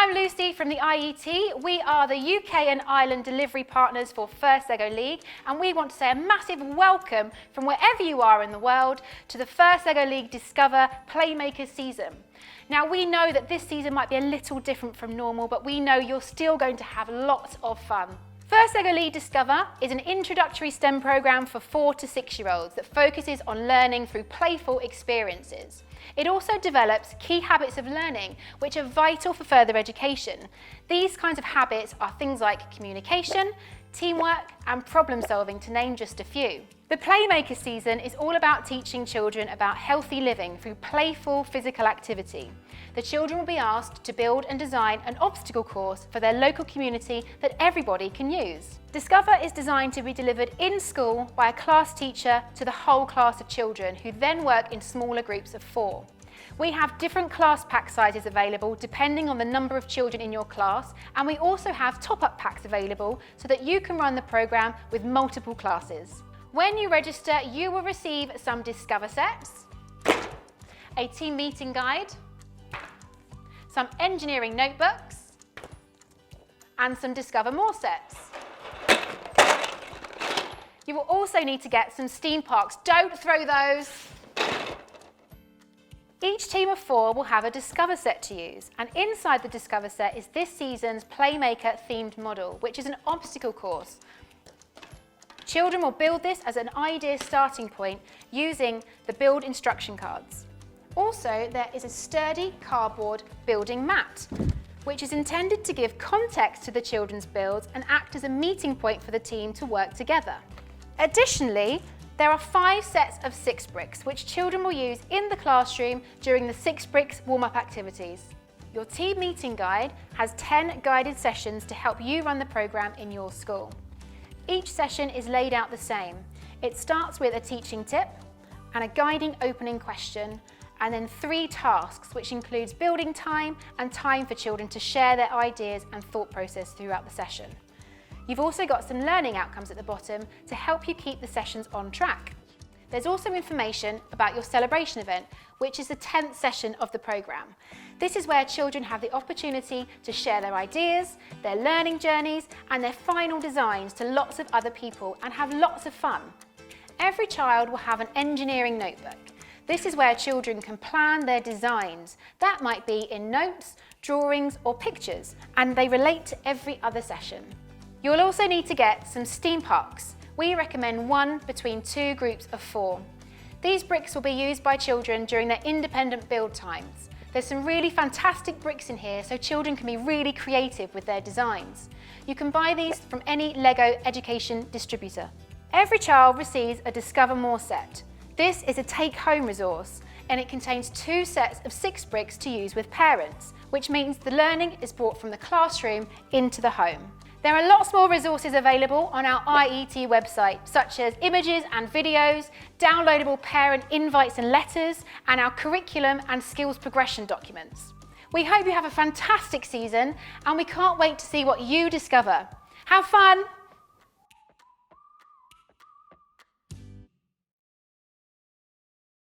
I'm Lucy from the IET. We are the UK and Ireland delivery partners for First Lego League, and we want to say a massive welcome from wherever you are in the world to the First Lego League Discover Playmakers season. Now, we know that this season might be a little different from normal, but we know you're still going to have lots of fun. First Lego League Discover is an introductory STEM programme for 4 to 6-year-olds that focuses on learning through playful experiences. It also develops key habits of learning which are vital for further education. These kinds of habits are things like communication, teamwork and problem solving, to name just a few. The Playmaker season is all about teaching children about healthy living through playful physical activity. The children will be asked to build and design an obstacle course for their local community that everybody can use. Discover is designed to be delivered in school by a class teacher to the whole class of children, who then work in smaller groups of 4. We have different class pack sizes available depending on the number of children in your class, and we also have top-up packs available so that you can run the programme with multiple classes. When you register, you will receive some Discover sets, a team meeting guide, some engineering notebooks, and some Discover More sets. You will also need to get some Steam Parks. Don't throw those! Each team of 4 will have a Discover set to use, and inside the Discover set is this season's Playmaker themed model, which is an obstacle course. Children will build this as an idea starting point using the build instruction cards. Also, there is a sturdy cardboard building mat, which is intended to give context to the children's builds and act as a meeting point for the team to work together. Additionally, there are 5 sets of 6 bricks, which children will use in the classroom during the 6 bricks warm-up activities. Your team meeting guide has 10 guided sessions to help you run the programme in your school. Each session is laid out the same. It starts with a teaching tip and a guiding opening question, and then 3 tasks, which includes building time and time for children to share their ideas and thought process throughout the session. You've also got some learning outcomes at the bottom to help you keep the sessions on track. There's also information about your celebration event, which is the 10th session of the programme. This is where children have the opportunity to share their ideas, their learning journeys and their final designs to lots of other people and have lots of fun. Every child will have an engineering notebook. This is where children can plan their designs. That might be in notes, drawings or pictures, and they relate to every other session. You'll also need to get some Steam Parks. We recommend 1 between 2 groups of 4. These bricks will be used by children during their independent build times. There's some really fantastic bricks in here, so children can be really creative with their designs. You can buy these from any LEGO education distributor. Every child receives a Discover More set. This is a take-home resource, and it contains 2 sets of 6 bricks to use with parents, which means the learning is brought from the classroom into the home. There are lots more resources available on our IET website, such as images and videos, downloadable parent invites and letters, and our curriculum and skills progression documents. We hope you have a fantastic season, and we can't wait to see what you discover. Have fun!